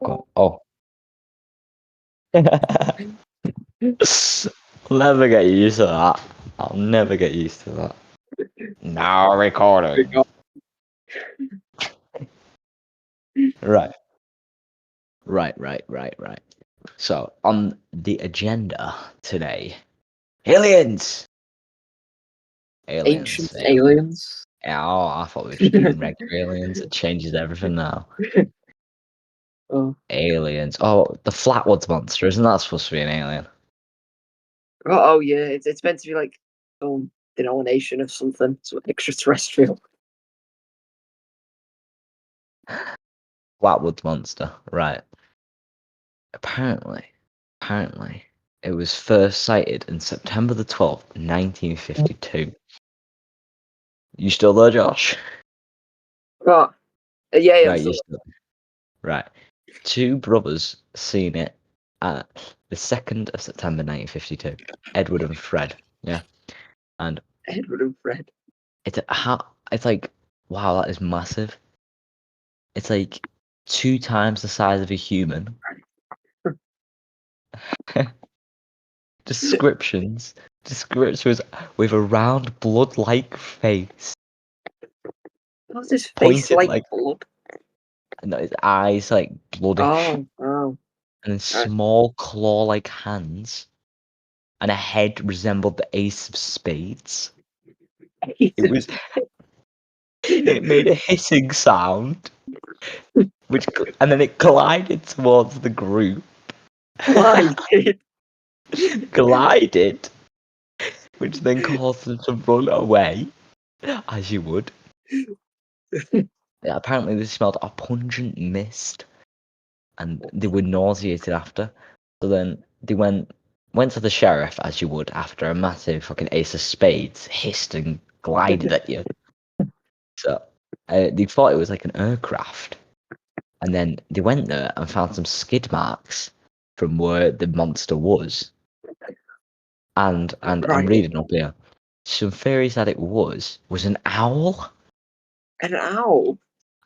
Go on. I'll never get used to that. I'll never get used to that. Now recording. Right. Right. So, on the agenda today, aliens! Ancient aliens. Oh, I thought we were just doing regular aliens. It changes everything now. Oh. Aliens. Oh, the Flatwoods Monster. Isn't that supposed to be an alien? Oh yeah, it's meant to be like some denomination of something, so extraterrestrial. Flatwoods Monster. Right. Apparently, it was first sighted in September the 12th, 1952. You still there, Josh? Oh, yeah. Right, you still. Right. Two brothers seen it at the 2nd of September 1952. Edward and Fred. Yeah. And Edward and Fred. it's like, wow, that is massive. It's like 2 times the size of a human. Descriptions with a round blood-like face. What's his face Pointed like like blood? no, his eyes like bloodish, Oh. and then small claw-like hands, and a head resembled the ace of spades. It made a hissing sound, and then it glided towards the group. Glided, which then caused them to run away, as you would. Yeah, apparently they smelled a pungent mist, and they were nauseated after. So then they went to the sheriff, as you would, after a massive fucking ace of spades hissed and glided at you. So they thought it was like an aircraft, and then they went there and found some skid marks from where the monster was. And I'm reading up here. Some theories that it was an owl. An owl?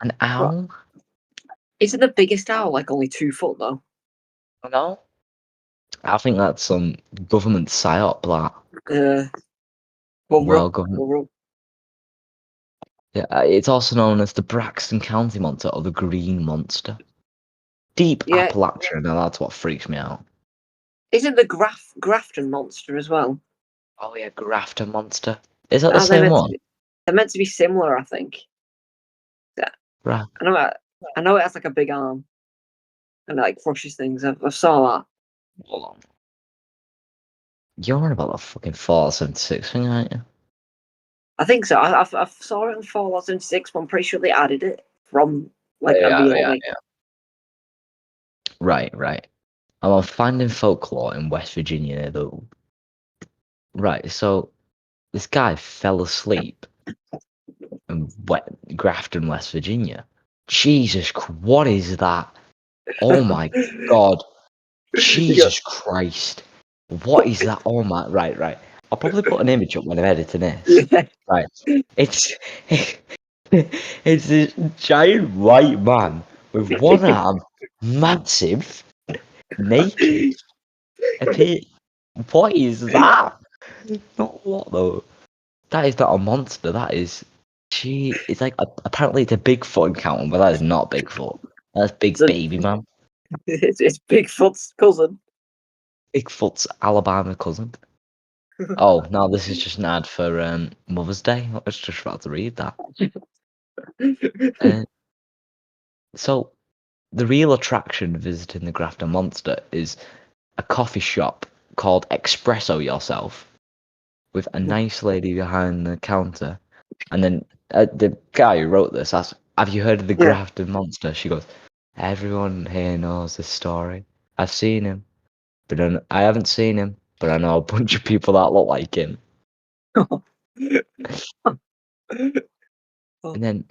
An owl? What? Isn't the biggest owl like only 2 foot though? No. I think that's some government psyop, that. Well, government. Yeah, it's also known as the Braxton County Monster or the Green Monster. Deep Appalachia, now that's what freaks me out. Isn't the Grafton Monster as well? Oh yeah, Grafton Monster. Is that the same one? They're meant to be similar, I think. Yeah. Right. I know it has like a big arm and it like crushes things. I saw that. Hold on. You're on about the fucking Fallout 76 thing, aren't you? I think so. I saw it in Fallout 76, but I'm pretty sure they added it from like a real. Yeah. Right. I'm on Finding Folklore in West Virginia, though. Right, so this guy fell asleep in Grafton, West Virginia. Jesus, what is that? Oh my God. Jesus Christ. What is that? Oh my, right. I'll probably put an image up when I'm editing this. Right. It's this giant white man with one arm, massive, naked. What is that? Not what though. That is not a monster. That is. It's like apparently it's a Bigfoot encounter, but that is not Bigfoot. That's Big Baby Man. It's Bigfoot's cousin. Bigfoot's Alabama cousin. Oh, no, this is just an ad for Mother's Day. I was just about to read that. So, the real attraction visiting the Grafton Monster is a coffee shop called Espresso Yourself, with a nice lady behind the counter. And then the guy who wrote this asked, "Have you heard of the Grafton Monster?" She goes, "Everyone here knows this story. I've seen him, but I haven't seen him, but I know a bunch of people that look like him." And then,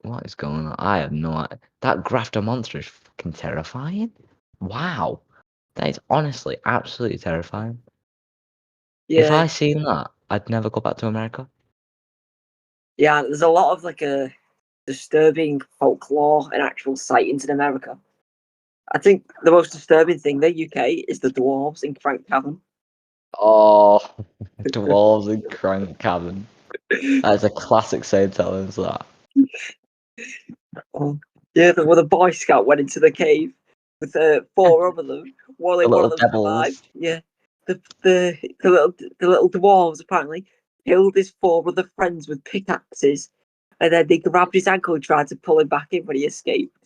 what is going on? I have no idea. That Grafton Monster is fucking terrifying. Wow. That is honestly absolutely terrifying. Yeah. If I seen that, I'd never go back to America. Yeah, there's a lot of like disturbing folklore and actual sightings in America. I think the most disturbing thing in the UK is the dwarves in Crank Cavern. Oh, dwarves in Crank Cabin. That's a classic St. Helens, that. Oh, yeah, the Boy Scout went into the cave with 4 of them. One The of little them devils. survived. Yeah, the little dwarves apparently killed his 4 other friends with pickaxes, and then they grabbed his ankle and tried to pull him back in when he escaped.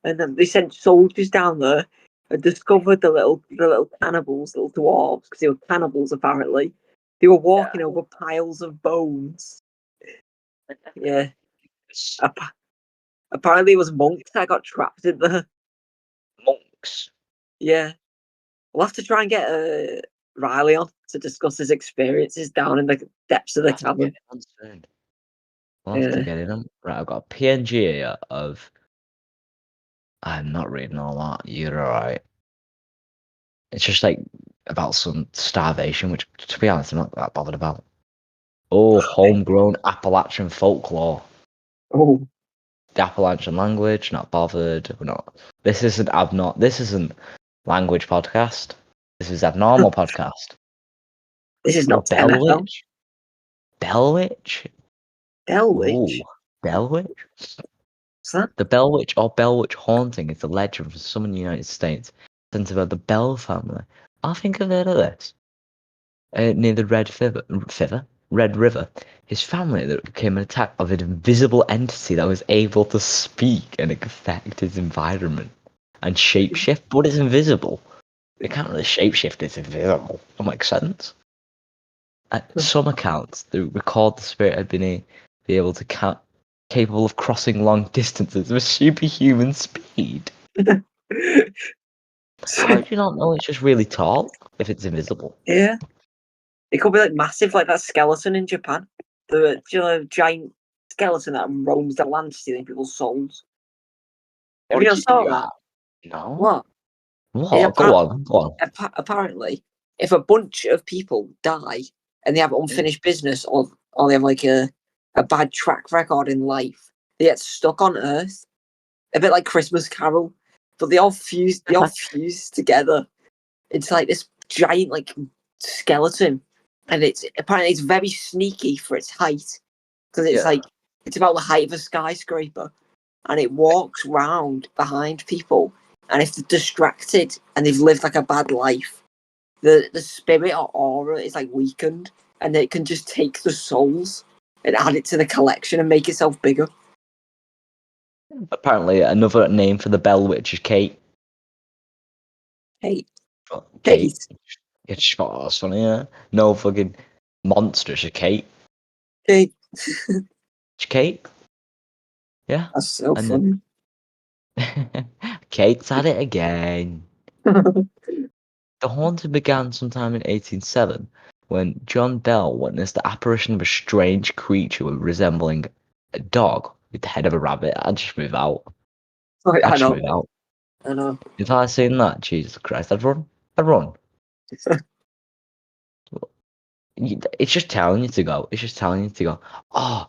And then they sent soldiers down there and discovered the little cannibals, little dwarves, because they were cannibals apparently. They were walking over piles of bones. Yeah, apparently it was monks that got trapped in there. Monks. Yeah, we'll have to try and get Riley on to discuss his experiences down in the depths of the cavern. We'll have to get it on. Right, I've got a PNG here of. I'm not reading all that. You're alright. It's just like about some starvation, which, to be honest, I'm not that bothered about. Oh, homegrown Appalachian folklore. Oh, The Appalachian language, not bothered. We're not. This isn't language podcast. This is abnormal podcast. this is Oh, not MFL. Bellwitch. Bellwitch. Bellwitch. Oh, Bellwitch. What's that? The Bellwitch or Bellwitch haunting is a legend from some in the United States centered about the Bell family. I think I've heard of this. Near the Red River, his family that became an attack of an invisible entity that was able to speak and affect his environment and shapeshift, but it's invisible. It can't really shapeshift, it's invisible. That makes sense. At some accounts, they record the spirit had been be able to capable of crossing long distances with superhuman speed. How do you not know it's just really tall if it's invisible? Yeah, it could be like massive, like that skeleton in Japan. The giant skeleton that roams the land stealing people's souls. Have you not saw that? No. What? What? Go on. Apparently, if a bunch of people die and they have unfinished business or they have like a bad track record in life, they get stuck on Earth. A bit like Christmas Carol, but they all fuse together. It's like this giant like skeleton, and apparently it's very sneaky for its height because it's like it's about the height of a skyscraper, and it walks round behind people. And if they're distracted and they've lived like a bad life, the spirit or aura is like weakened, and it can just take the souls and add it to the collection and make itself bigger. Apparently, another name for the Bell Witch is Kate. Kate. It's funny, yeah. No fucking monster, she's Kate. Kate. It's Kate. Yeah. That's so funny. Kate's at it again. The haunting began sometime in 1807 when John Bell witnessed the apparition of a strange creature resembling a dog with the head of a rabbit. I'd just move out. I know. Move out. I know. If I seen that, Jesus Christ, I'd run. It's just telling you to go. Oh,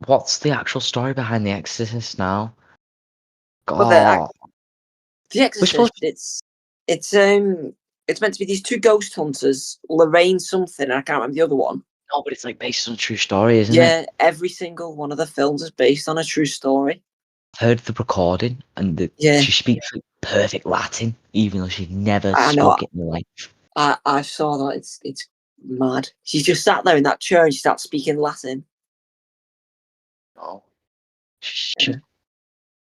what's the actual story behind The Exorcist now? Well, The Exorcist, it's meant to be these 2 ghost hunters, Lorraine something, I can't remember the other one. No, but it's like based on a true story, isn't it? Yeah, every single one of the films is based on a true story. I've heard the recording, and she speaks like perfect Latin, even though she'd never spoken in her life. I saw that. It's mad. She's just sat there in that chair and she starts speaking Latin. Oh,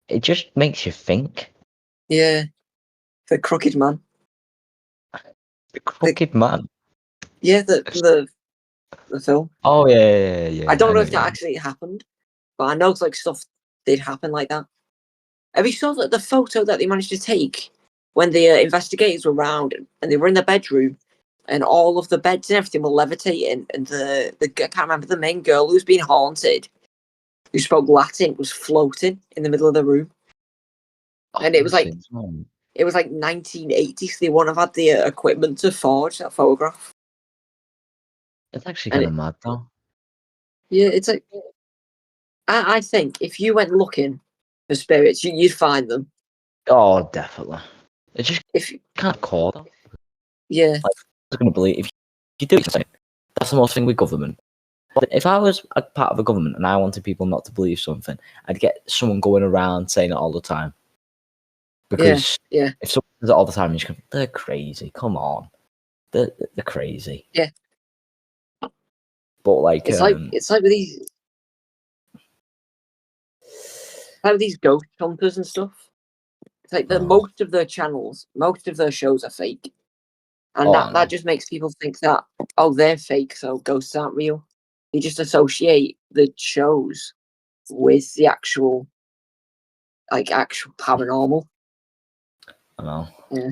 it just makes you think. Yeah, the crooked man. The crooked man. Yeah, the film. Oh yeah. I don't know if that actually happened, but I know like stuff did happen like that. Have you saw that the photo that they managed to take when the investigators were around and they were in the bedroom and all of the beds and everything were levitating, and the I can't remember the main girl who's being haunted, who spoke Latin, was floating in the middle of the room. And it was like 1980, so they wouldn't have had the equipment to forge that photograph. It's actually kind of mad though. Yeah, it's like I think if you went looking for spirits, you'd find them. Oh, definitely. It's just If kind of cool. yeah, I was going to believe if you do something. That's the most thing with government. If I was a part of a government and I wanted people not to believe something, I'd get someone going around saying it all the time. Because yeah, if someone says it all the time, you just go, they're crazy. Come on, they're crazy. yeah. But like, It's like with these ghost hunters and stuff. It's like that most of their channels, most of their shows are fake, and that just makes people think that they're fake, so ghosts aren't real. You just associate the shows with the actual paranormal. I know. Yeah.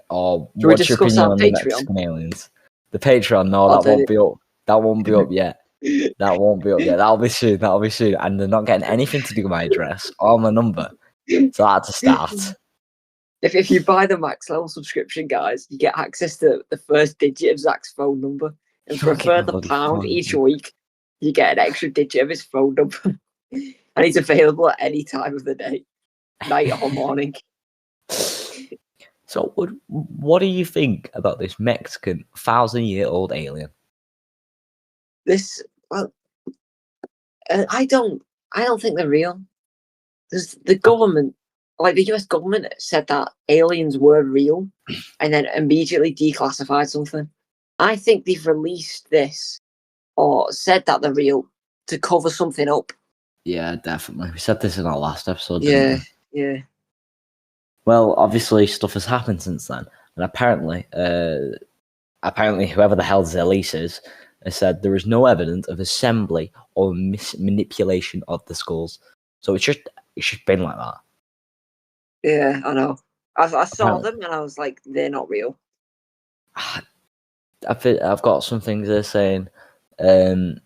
What's we your discuss opinion our on the Patreon? Mexican aliens? The Patreon, no, I'll that won't be up. That won't be up yet. That won't be up yet. That'll be soon. That'll be soon. And they're not getting anything to do with my address or my number. So that's a start. If you buy the max level subscription, guys, you get access to the first digit of Zach's phone number. And for a further £1 each week, you get an extra digit of his phone number. And he's available at any time of the day, night or morning. So, what do you think about this Mexican 1,000-year-old alien? I don't think they're real. Because the government, like the US government, said that aliens were real, and then immediately declassified something. I think they've released this or said that they're real to cover something up. Yeah, definitely. We said this in our last episode, Yeah, didn't we? yeah. Well, obviously stuff has happened since then, and apparently whoever the hell Zelis is, has said there is no evidence of assembly or manipulation of the skulls. So it's just been like that. Yeah, I know. I saw them and I was like, they're not real. I've got some things there saying the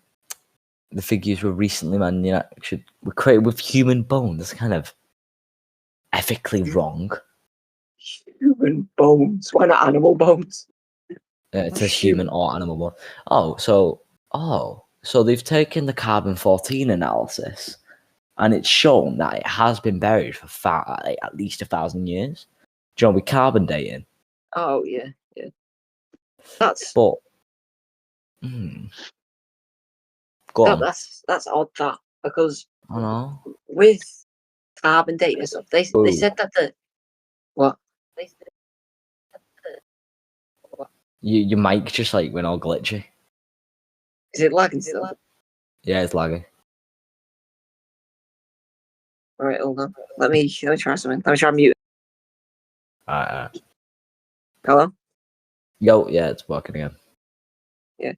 figures were recently manufactured, were created with human bone. That's kind of ethically wrong. Human bones? Why not animal bones? It says human or animal bone. So they've taken the carbon-14 analysis, and it's shown that it has been buried for at least 1,000 years. Do you know, with carbon dating? Oh yeah, yeah. That's Go on. That's odd, that, because I know. with carbon dating and stuff, they said that what? Your mic just like went all glitchy. Is it lagging still? Yeah, it's lagging. All right, hold on. Let me try something. Let me try mute. Alright. Hello? Yo, yeah, it's working again. Yeah.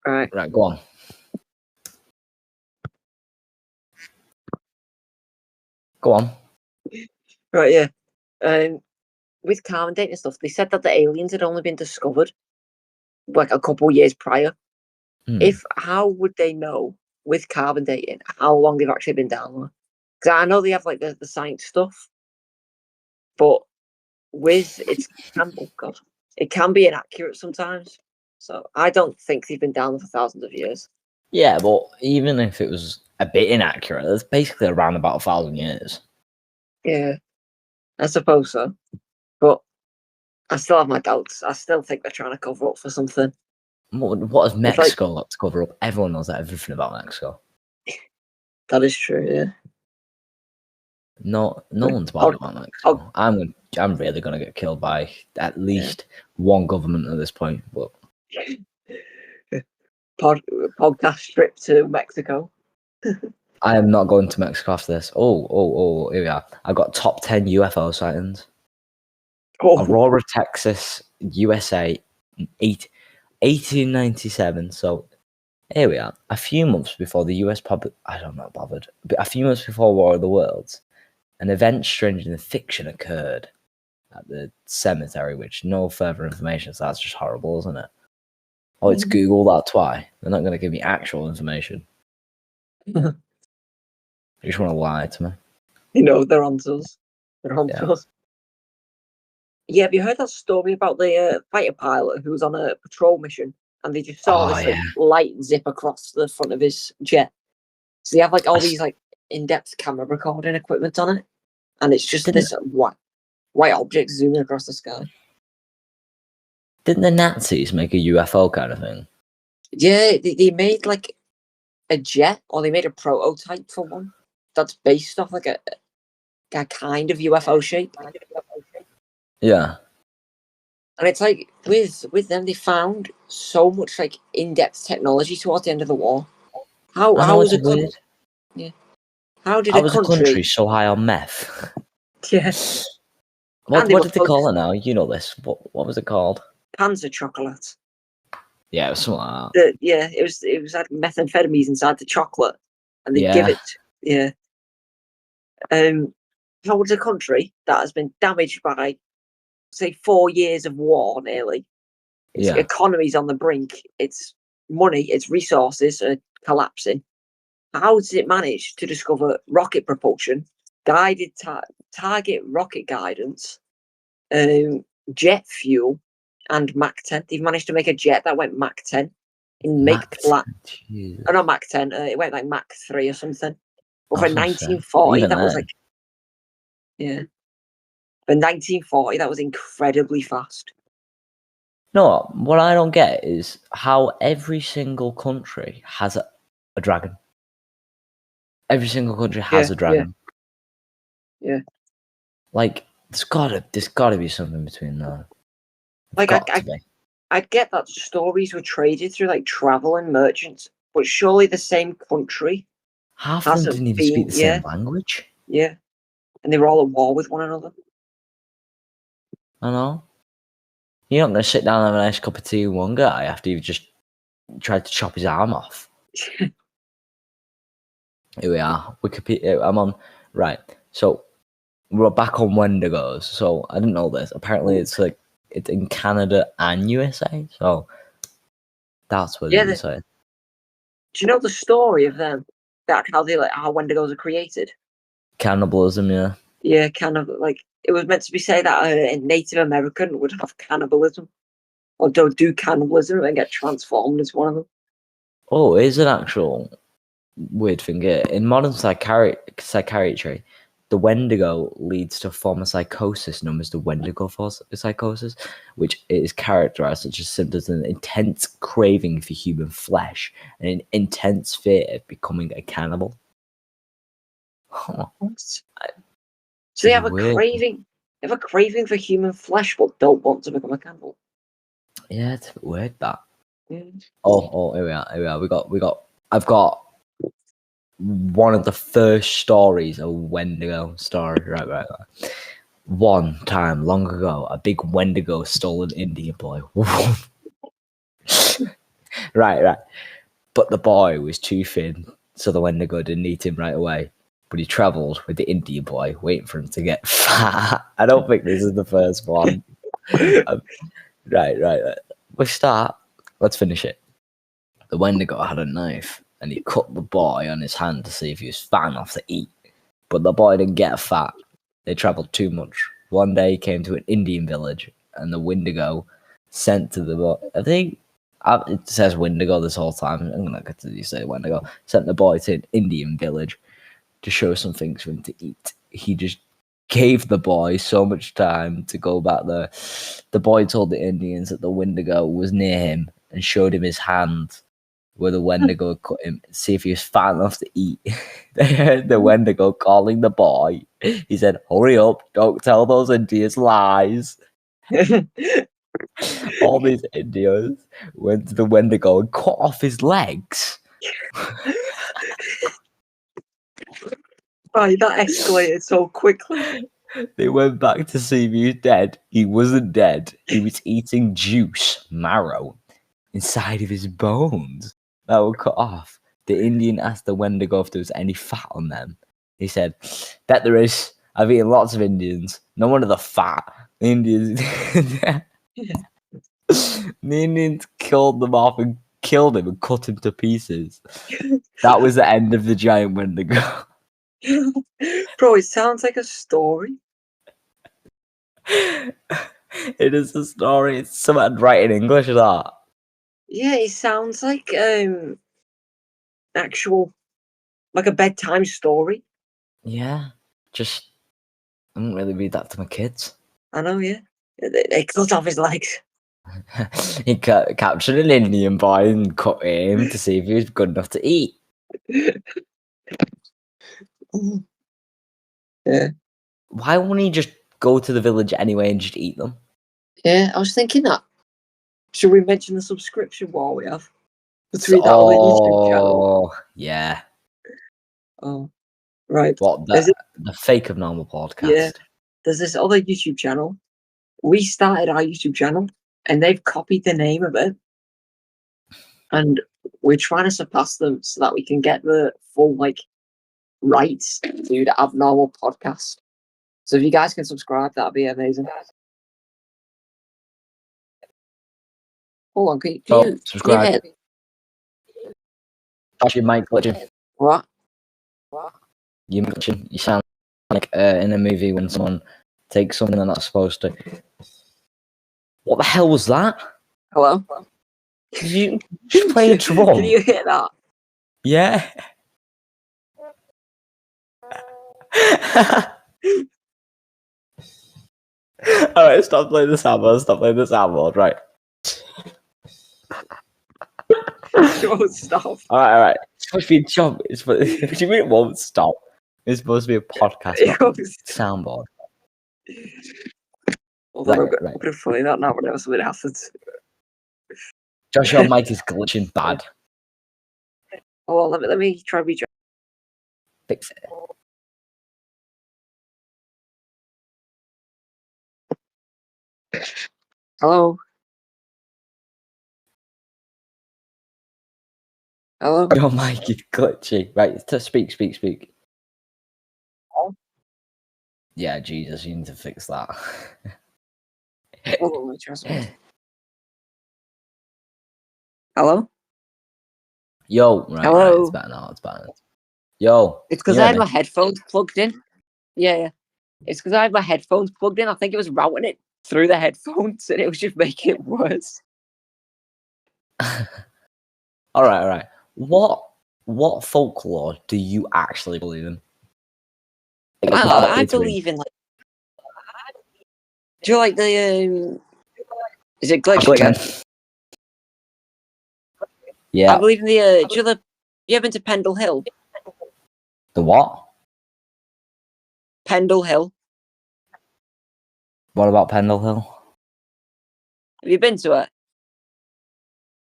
All right. Right, go on. Go on. Right, yeah. With carbon dating and stuff, they said that the aliens had only been discovered like a couple years prior. How would they know with carbon dating how long they've actually been down there? Because I know they have like the science stuff, but with it can be inaccurate sometimes. So I don't think they've been down there for thousands of years. Yeah, but even if it was a bit inaccurate, it's basically around about 1,000 years. Yeah, I suppose so. But I still have my doubts. I still think they're trying to cover up for something. What has Mexico got to cover up? Everyone knows everything about Mexico. That is true, yeah. No one's bothered about Mexico. I'm really gonna get killed by at least one government at this point. But podcast trip to Mexico. I am not going to Mexico after this. Oh, here we are. I got top 10 UFO sightings. Aurora, Texas, USA, 1897. So here we are. A few months before the US but a few months before War of the Worlds, an event stranger than fiction occurred at the cemetery, which no further information, so that's just horrible, isn't it? Oh, it's Google, that's why. They're not going to give me actual information. You just want to lie to me. You know, they're on to us. Yeah, have you heard that story about the fighter pilot who was on a patrol mission and they just saw Oh this yeah. light zip across the front of his jet. So they have all these in-depth camera recording equipment on it, and it's just Didn't this white object zooming across the sky. didn't the Nazis make a UFO kind of thing? Yeah, they made a jet, or they made a prototype for one that's based off a kind of UFO shape. Yeah. And it's with them, they found so much in-depth technology towards the end of the war. How was it's weird. Yeah. How did How a was a country? country so high on meth? Yeah. What did they call it now? You know this. What was it called? Panzer chocolate. Yeah, it was something like that. It was had methamphetamines inside the chocolate, and they give it. Yeah. How was a country that has been damaged by, say, 4 years of war nearly? Its economy's on the brink. Its money, its resources are collapsing. How does it manage to discover rocket propulsion, guided target rocket guidance, jet fuel, and Mach 10? They've managed to make a jet that went Mach 10 in Mach not Mach 10. It went Mach 3 or something. But for 1940, that was yeah. For 1940, that was incredibly fast. No, what I don't get is how every single country has a dragon. Every single country has a dragon. Yeah. There's gotta be something between that. I'd get that stories were traded through travel and merchants, but surely the same country. Half of them didn't even speak the same language. Yeah. And they were all at war with one another. I know. You're not going to sit down and have a nice cup of tea with one guy after you've just tried to chop his arm off. Here we are. Wikipedia. I'm on. Right. So we're back on Wendigos. So I didn't know this. Apparently, it's in Canada and USA. So that's what they say. Do you know the story of them? How Wendigos are created? Cannibalism, yeah. Yeah, it was meant to be said that a Native American would have cannibalism, or do cannibalism and get transformed as one of them. Oh, it's an actual weird thing here. In modern psychiatry, the Wendigo leads to a form of psychosis known as the Wendigo psychosis, which is characterized such as symptoms of an intense craving for human flesh and an intense fear of becoming a cannibal. So they have a craving. They have a craving for human flesh, but don't want to become a cannibal. Yeah, it's a bit weird that. Yeah. Oh, here we are. I've got one of the first stories of Wendigo story. Right. One time, long ago, a big Wendigo stole an Indian boy. Right. But the boy was too thin, so the Wendigo didn't eat him right away. But he travelled with the Indian boy, waiting for him to get fat. I don't think this is the first one. Right. We start. Let's finish it. The Wendigo had a knife, and he cut the boy on his hand to see if he was fat enough to eat. But the boy didn't get fat. They travelled too much. One day he came to an Indian village, and the Wendigo sent to the boy. I think it says Wendigo this whole time. I'm going to continue to say Wendigo. Sent the boy to an Indian village to show some things for him to eat. He just gave the boy so much time to go back there. The boy told the Indians that the Wendigo was near him and showed him his hand where the Wendigo cut him, see if he was fat enough to eat. They heard the Wendigo calling the boy. He said, "Hurry up, don't tell those Indians lies." All these Indians went to the Wendigo and cut off his legs. Right, that escalated so quickly. They went back to see if he was dead. He wasn't dead. He was eating juice, marrow, inside of his bones that were cut off. The Indian asked the Wendigo if there was any fat on them. He said, "Bet there is. I've eaten lots of Indians. No wonder they're fat." The Indians killed them off and killed him and cut him to pieces. That was the end of the giant Wendigo. Bro, it sounds like a story. It is a story. It's something I'd write in English, that. Yeah, it sounds like actual, like a bedtime story. Yeah, just I don't really read that to my kids. I know, yeah. They cut off his legs. He captured an Indian boy and cut him to see if he was good enough to eat. Yeah. Why wouldn't he just go to the village anyway and just eat them? Yeah, I was thinking that. Should we mention the subscription war we have? Between that other YouTube channel. Yeah. Oh, right. What, the Fake of Normal podcast? Yeah. There's this other YouTube channel. We started our YouTube channel and they've copied the name of it. And we're trying to surpass them so that we can get the full rights to the Abnormal podcast. So if you guys can subscribe, that'd be amazing. Hold on, can you subscribe. Actually, Mike glitching. What? You glitching. You sound like in a movie when someone takes something they're not supposed to. What the hell was that? Hello? Did you just play a drum? Can you hear that? Yeah. Alright, stop playing the soundboard, right. It won't stop. Alright. It's supposed to be a job. What do you mean it won't stop? It's supposed to be a podcast, not soundboard. Although I'm going to play that now whenever something happens. Josh, your mic is glitching bad. Oh, well, let me try to fix it. Hello? Hello? Your mic is glitchy. Right, speak. Oh. Yeah, Jesus, you need to fix that. Hold on, let me try something. Hello? Yo, right, hello? Right, it's better now, Yo. It's because I had my headphones plugged in. Yeah. It's because I had my headphones plugged in. I think it was routing it through the headphones and it was just making it worse. All right. What folklore do you actually believe in? I believe in do you like the is it glitch again? Yeah. I believe in the you ever been to Pendle Hill? The what? Pendle Hill. What about Pendle Hill? Have you been to it?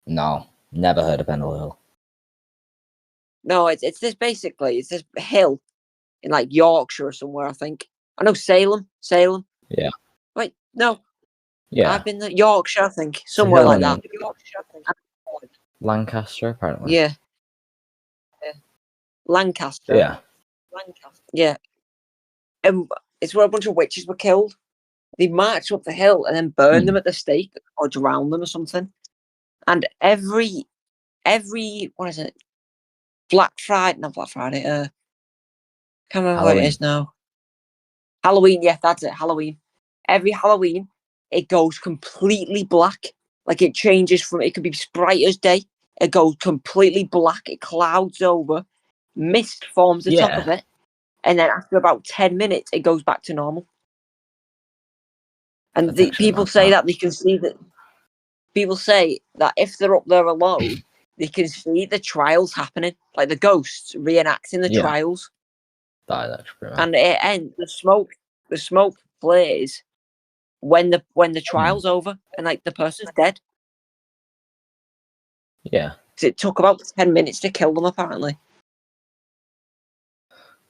No, never heard of Pendle Hill. No, it's this hill in Yorkshire or somewhere, I think. I know Salem. Yeah. Wait, no. Yeah. I've been to Yorkshire, I think. Somewhere like that. Lancaster, apparently. Yeah. Lancaster. Yeah. Yeah. And it's where a bunch of witches were killed. They marched up the hill and then burned them at the stake or drowned them or something. And every what is it? Not Black Friday. Can't remember what it is now. Halloween, yeah, that's it. Halloween. Every Halloween, it goes completely black. It changes from it could be bright as day. It goes completely black. It clouds over. Mist forms the top of it. And then after about 10 minutes, it goes back to normal. And people say that they can see that. People say that if they're up there alone, they can see the trials happening, like the ghosts reenacting the trials. That's pretty and it ends. The smoke plays when the trial's over and the person's dead. Yeah. It took about 10 minutes to kill them, apparently.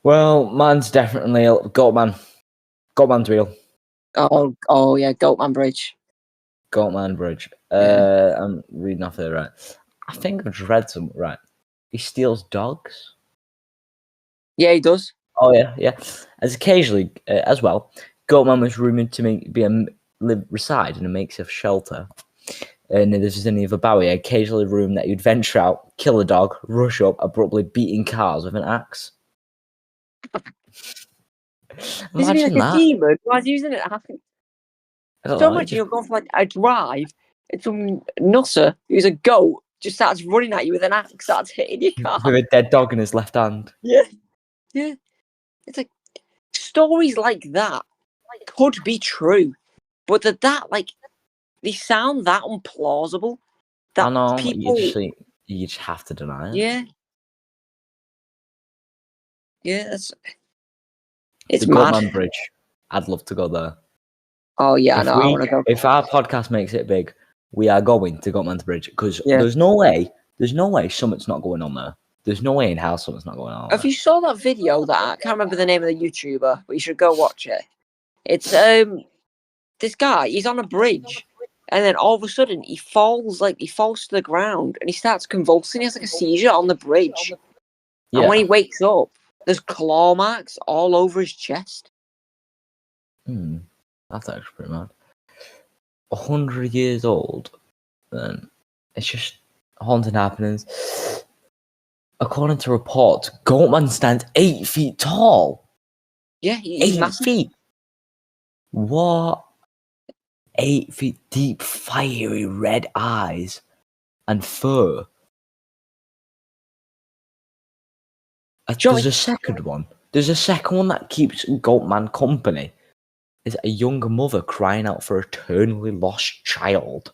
Well, mine's definitely Goatman. Goatman's real. Oh yeah, Goatman Bridge. Goatman Bridge. I'm reading off there, right? I think I've just read some. Right, he steals dogs. Yeah, he does. Oh yeah. As occasionally, as well, Goatman was rumored to reside in a makeshift shelter near the vicinity of a barrier. Occasionally, rumored that he'd venture out, kill a dog, rush up, abruptly beating cars with an axe. Imagine that. A demon? Why is he using it? So much you're going for a drive It's some nutter who's a goat just starts running at you with an axe, starts hitting your car. With a dead dog in his left hand. Yeah. It's like stories like that could be true, but that like they sound that implausible that I know, people. you just have to deny it. Yeah, it's the mad. Goatman Bridge. I'd love to go there. Oh yeah, I know. I want to go. If our podcast makes it big, we are going to Goatman's Bridge because Yeah. there's no way something's not going on there. There's no way in hell something's not going on. If you saw that video, that I can't remember the name of the YouTuber, but you should go watch it. It's this guy. He's on a bridge, and then all of a sudden he falls to the ground, and he starts convulsing. He has like a seizure on the bridge, and when he wakes up, there's claw marks all over his chest. That's actually pretty mad. 100 years old, then it's just haunting happenings. According to reports, Goatman stands 8 feet tall. Yeah, he's 8 massive. feet. What? 8 feet deep, fiery red eyes and fur. There's a second one. There's a second one that keeps Goatman company. Is a young mother crying out for eternally lost child.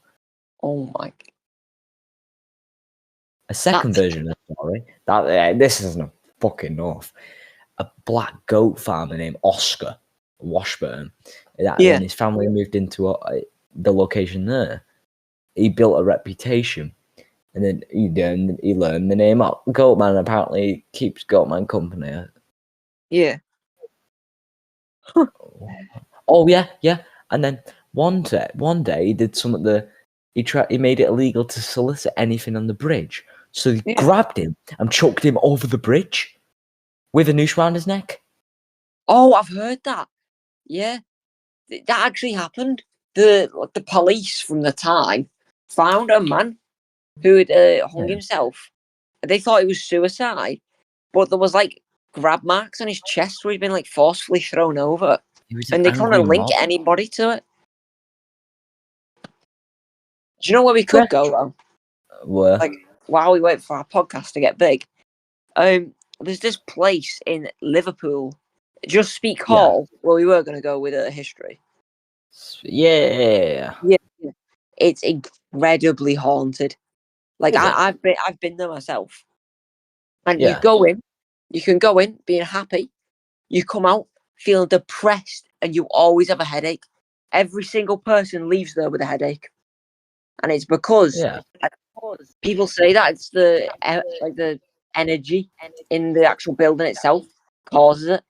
Oh my! A second version of the story. This isn't fucking enough. A black goat farmer named Oscar Washburn. When his family moved into the location there, he built a reputation, and then he learned the name up. Goatman apparently keeps Goatman company. Yeah. Oh yeah. And then one day he did something that he made it illegal to solicit anything on the bridge. So he grabbed him and chucked him over the bridge with a noose around his neck. Oh, I've heard that. Yeah, that actually happened. The police from the time found a man who had hung himself. They thought it was suicide, but there was like grab marks on his chest where he'd been like forcefully thrown over, and they couldn't link anybody to it. Do you know where we could go though? Where? Like while we wait for our podcast to get big, there's this place in Liverpool, Just Speak Hall, where we were going to go with a history. Yeah. It's incredibly haunted. Like I've been there myself, and you can go in being happy, you come out feeling depressed, and you always have a headache. Every single person leaves there with a headache, and it's because people say that it's the energy in the actual building itself causes it.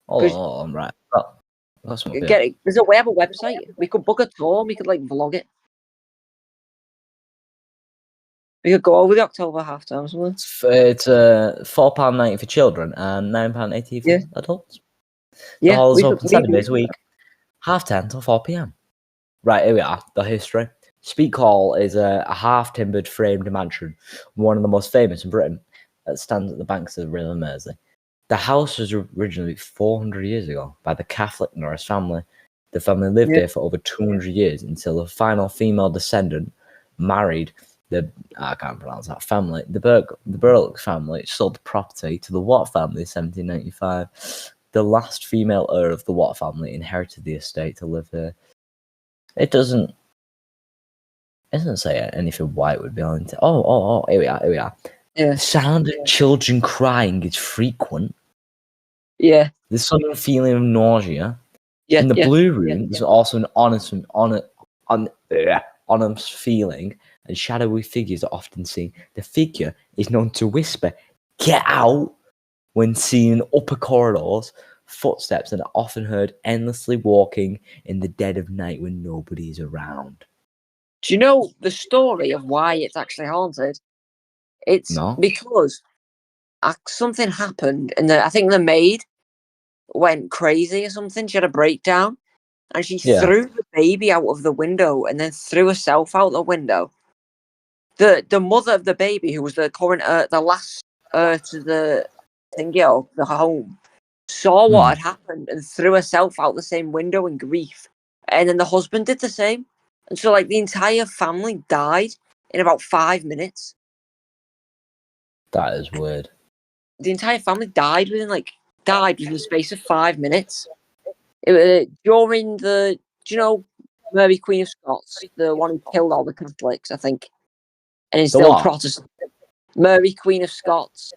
Oh, I'm right. Well, that's what Get it. We have a website. We could book a tour. We could like vlog it. We could go over the October half-term or something. It's £4.90 for children and £9.80 for adults. The hall is open 7 days a week, 10:30 till 4 p.m. Right, here we are. The history. Speak Hall is a half-timbered framed mansion, one of the most famous in Britain, that stands at the banks of the River Mersey. The house was originally 400 years ago by the Catholic Norris family. The family lived there for over 200 years until the final female descendant married I can't pronounce that family. The Burlock family sold the property to the Watt family in 1795. The last female heir of the Watt family inherited the estate to live there. It doesn't say anything White would be on. Oh, here we are. Yeah. The sound of children crying is frequent. Yeah. There's some feeling of nausea. Yeah. In the blue room, there's also an ominous feeling, and shadowy figures are often seen. The figure is known to whisper, "Get out," when seen in upper corridors. Footsteps and are often heard endlessly walking in the dead of night when nobody is around. Do you know the story of why it's actually haunted? It's because something happened, and I think the maid went crazy or something. She had a breakdown, and she threw the baby out of the window, and then threw herself out the window. The mother of the baby, who was the current, the last to the the home, saw what had happened and threw herself out the same window in grief. And then the husband did the same. And so, like, the entire family died in about 5 minutes. That is weird. The entire family died within the space of 5 minutes. During the, do you know Mary Queen of Scots, the one who killed all the Catholics, I think, and instilled what? Protestant. Mary Queen of Scots,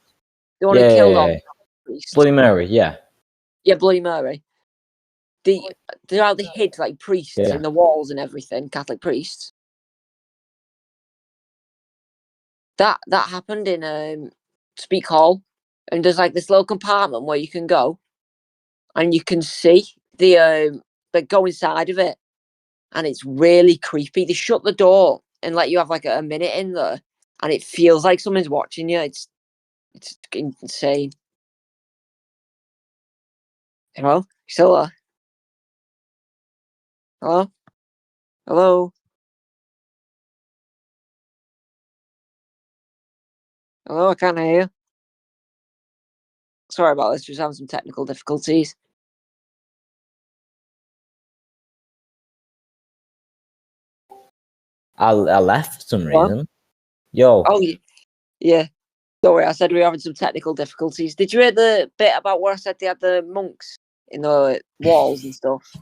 the one who Yeah, killed yeah, all yeah. the priests. Bloody Mary, yeah. Yeah, Bloody Mary. They hid like priests Yeah. in the walls and everything, Catholic priests. That happened in Speak Hall, and there's like this little compartment where you can go, and you can see like go inside of it, and it's really creepy. They shut the door and let you have like a minute in there, and it feels like someone's watching you. It's insane. Hello, you still there? Hello, hello, hello. I can't hear you. Sorry about this. Just having some technical difficulties. I left for some What? reason. Yo. Oh yeah. Don't worry. I said we were having some technical difficulties. Did you hear the bit about where I said they had the monks in the walls and stuff?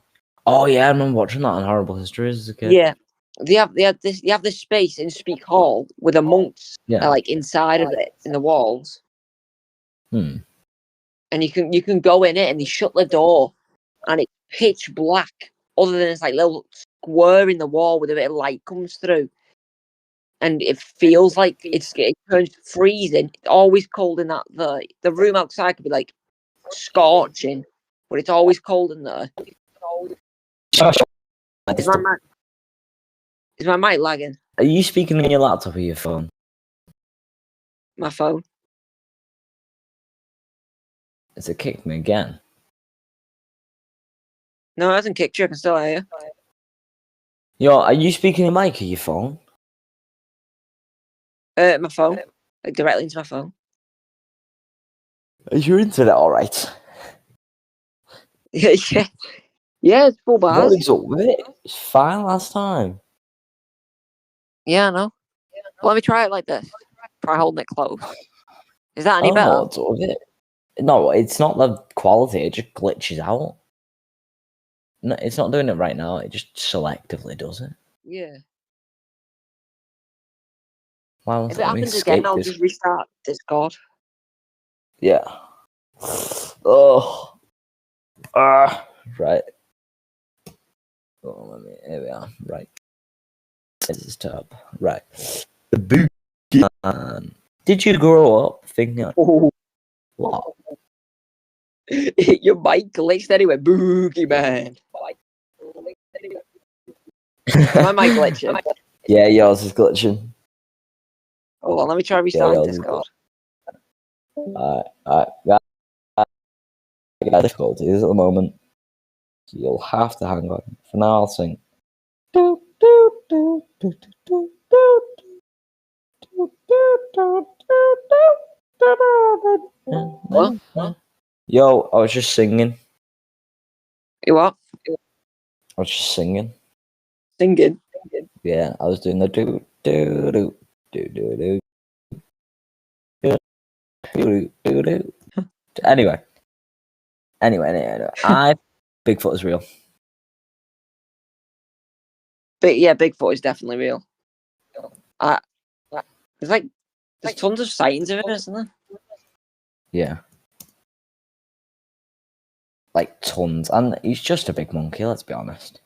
Oh yeah, I remember watching that on Horrible Histories as a kid. Yeah. They have this space in Speak Hall with the monks Yeah. like inside of it in the walls. Hmm. And you can go in it and they shut the door and it's pitch black, other than it's like little square in the wall with a bit of light comes through. And it feels like it turns freezing. It's always cold in that the room outside could be like scorching, but it's always cold in there. Is my mic lagging? Are you speaking on your laptop or your phone? My phone. It's it kicked me again. No, it hasn't kicked you. I can still hear you. Yo, are you speaking on your mic or your phone? My phone, like directly into my phone. Is your internet alright? Yeah, it's full bars. What is up with it? It's fine last time. Yeah, I know. Let me try it like this. Try holding it close. Is that I any don't know better? what's up with it. No, it's not the quality. It just glitches out. No, it's not doing it right now. It just selectively does it. Yeah. Why won't If it it let me happens escape again, I'll this? just restart Discord. Yeah. Oh. Right. Oh, here we are. Right. This is tab. Right. The Boogeyman. Did you grow up thinking, Oh, what? your mic glitched anyway. Boogeyman. My mic glitching. Yeah, yours is glitching. Hold on, let me try Yeah, restarting yours is Discord. Alright. Got difficulties at the moment. So you'll have to hang on. For now, I'll sing. What? Yo, I was just singing. You what? I was just singing. Singing. Yeah, I was doing the do do do do do do do do do. Anyway, Bigfoot is real. Bigfoot is definitely real. There's tons of sightings of it, isn't there? Yeah, like tons, and he's just a big monkey. Let's be honest.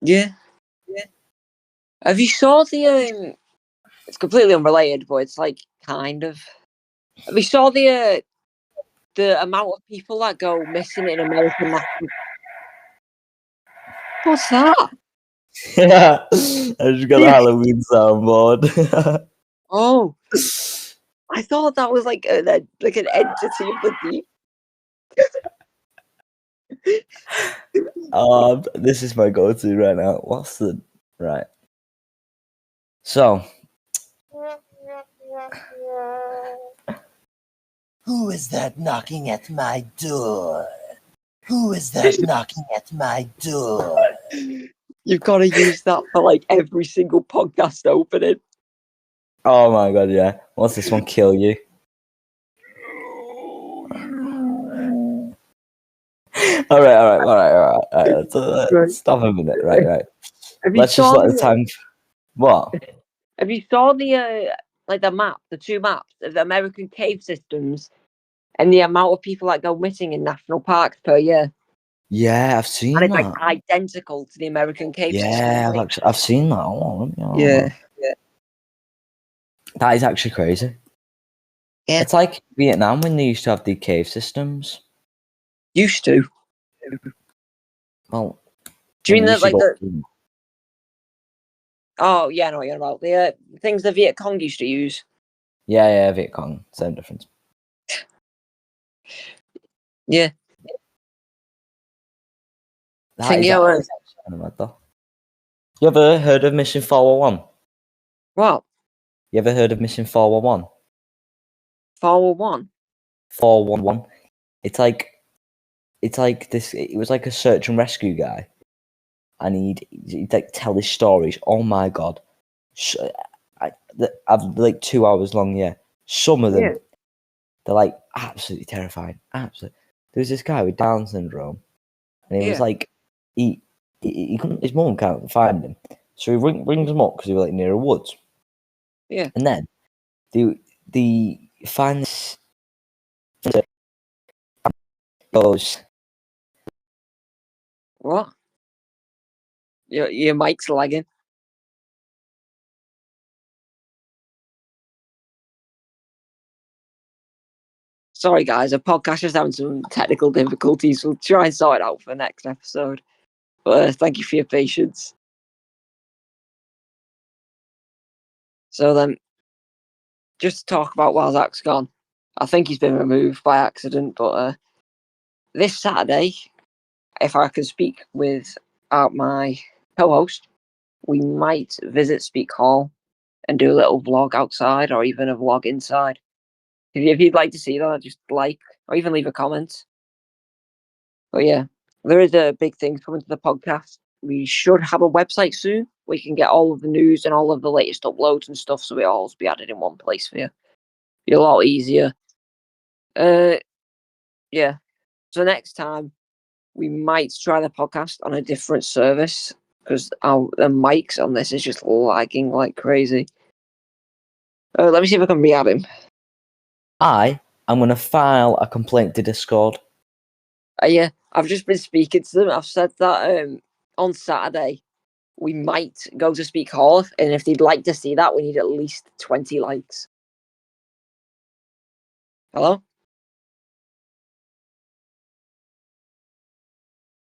Yeah. Have you saw the? It's completely unrelated, but it's like kind of. Have you saw the amount of people that go missing in American National? What's that? Yeah, I just got a Halloween soundboard. Oh, I thought that was like an entity of the deep. This is my go-to right now. What's the right? So, who is that knocking at my door? Who is that knocking at my door? You've got to use that for like every single podcast opening. Oh my god, yeah. What's this one kill you? All right. Right. Stop a minute. Right. Have you Let's just saw let the time. What? Have you saw the like the map, the two maps of the American cave systems, and the amount of people that go missing in national parks per year? Yeah, I've And seen it's like that. identical to the American cave Yeah, system. I've seen that. Oh, let me have a Yeah. look. That is actually crazy. Yeah. It's like Vietnam when they used to have the cave systems. Used to. Well, Do you mean when that used to like go- the? Oh yeah, I know what you're about. The things the Viet Cong used to use. Yeah, Viet Cong, same difference. Yeah. That Thing is you actually kind of mad, though. You ever heard of Mission 411? What? You ever heard of Mission 411? 411? 411. It's like this. It was like a search and rescue guy, and he'd like tell his stories. Oh my god, I've like 2 hours long. Yeah, some of them Yeah. they're like absolutely terrifying. Absolutely. There was this guy with Down syndrome, and he was Yeah. like he couldn't. His mum can't find him, so he rings him up because he was like near a woods. Yeah. And then the find this goes. What? Your mic's lagging. Sorry, guys. The podcast is having some technical difficulties. We'll try and sort it out for the next episode. But thank you for your patience. So then, just to talk about while Zach's gone, I think he's been removed by accident. But this Saturday, if I can speak without my co-host, we might visit Speak Hall and do a little vlog outside or even a vlog inside. If you'd like to see that, just like or even leave a comment. But yeah, there is a big thing coming to the podcast. We should have a website soon. We can get all of the news and all of the latest uploads and stuff, so it all be added in one place for you. Be a lot easier. Yeah. So next time we might try the podcast on a different service because the mics on this is just lagging like crazy. Let me see if I can re-add him. I'm gonna file a complaint to Discord. Yeah, I've just been speaking to them. I've said that on Saturday we might go to Speak Hall, and if they'd like to see that, we need at least 20 likes. Hello?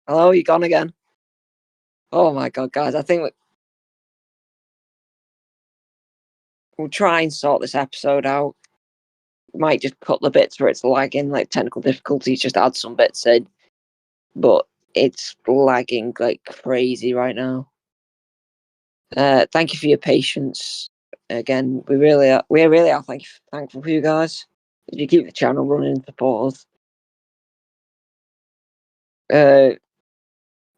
Hello, you gone again? Oh my god, guys, I think we'll try and sort this episode out. Might just cut the bits where it's lagging, like technical difficulties, just add some bits in. But it's lagging like crazy right now. Thank you for your patience. Again, we really are thankful for you guys. If you keep the channel running and support us.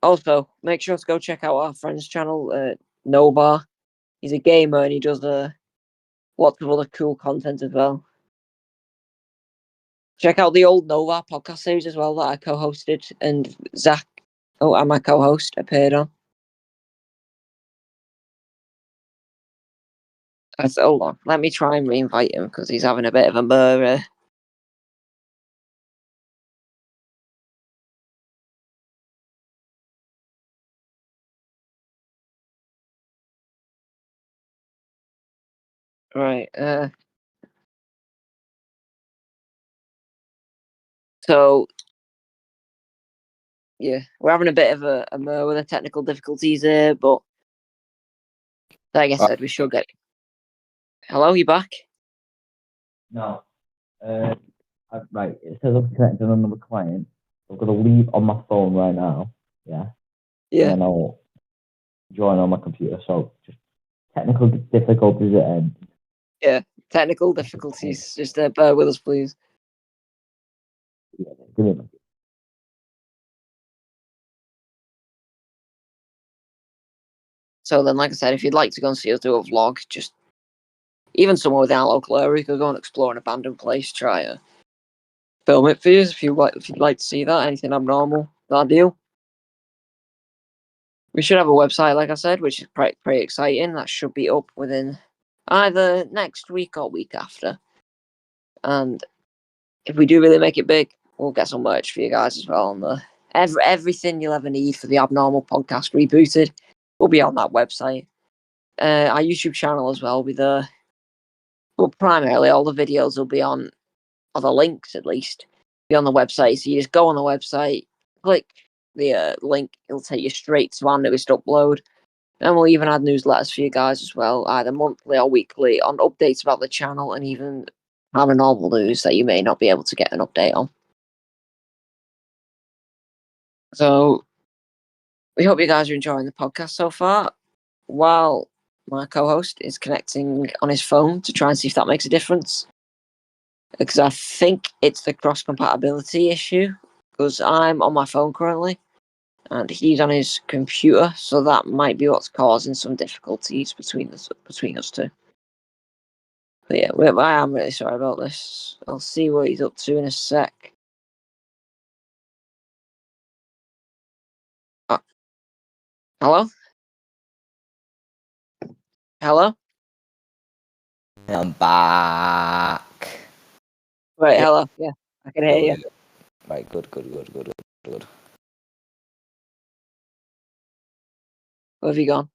Also, make sure to go check out our friend's channel, Nobar. He's a gamer and he does lots of other cool content as well. Check out the old Novar podcast series as well that I co-hosted and Zach, and my co-host appeared on. Hold on, let me try and re-invite him because he's having a bit of a murder. Right. So yeah, we're having a bit of a murder with the technical difficulties here, but like I said, we should get. Hello, you back? No. Right. It says I'm connected on another client. I'm gonna leave on my phone right now. Yeah. Yeah. And then I'll join on my computer. So just technical difficulties at end. Yeah. Technical difficulties. Just bear with us, please. Yeah, give me a minute. So then, like I said, if you'd like to go and see us do a vlog, just even somewhere within our local area, you could go and explore an abandoned place, try to film it for you if you'd like to see that. Anything abnormal, that deal. We should have a website, like I said, which is pretty exciting. That should be up within either next week or week after. And if we do really make it big, we'll get some merch for you guys as well. And everything you'll ever need for the Abnormal Podcast Rebooted will be on that website. Our YouTube channel as well will be there. But primarily, all the videos will be on, or the links at least, be on the website. So you just go on the website, click the link, it'll take you straight to our newest upload. And we'll even add newsletters for you guys as well, either monthly or weekly, on updates about the channel and even paranormal news that you may not be able to get an update on. So we hope you guys are enjoying the podcast so far, while my co-host is connecting on his phone to try and see if that makes a difference. Because I think it's the cross-compatibility issue, because I'm on my phone currently, and he's on his computer, so that might be what's causing some difficulties between us two. But yeah, I am really sorry about this. I'll see what he's up to in a sec. Hello? Hello? I'm back. Right, hello. Yeah, I can hear you. Right, good. Where have you gone?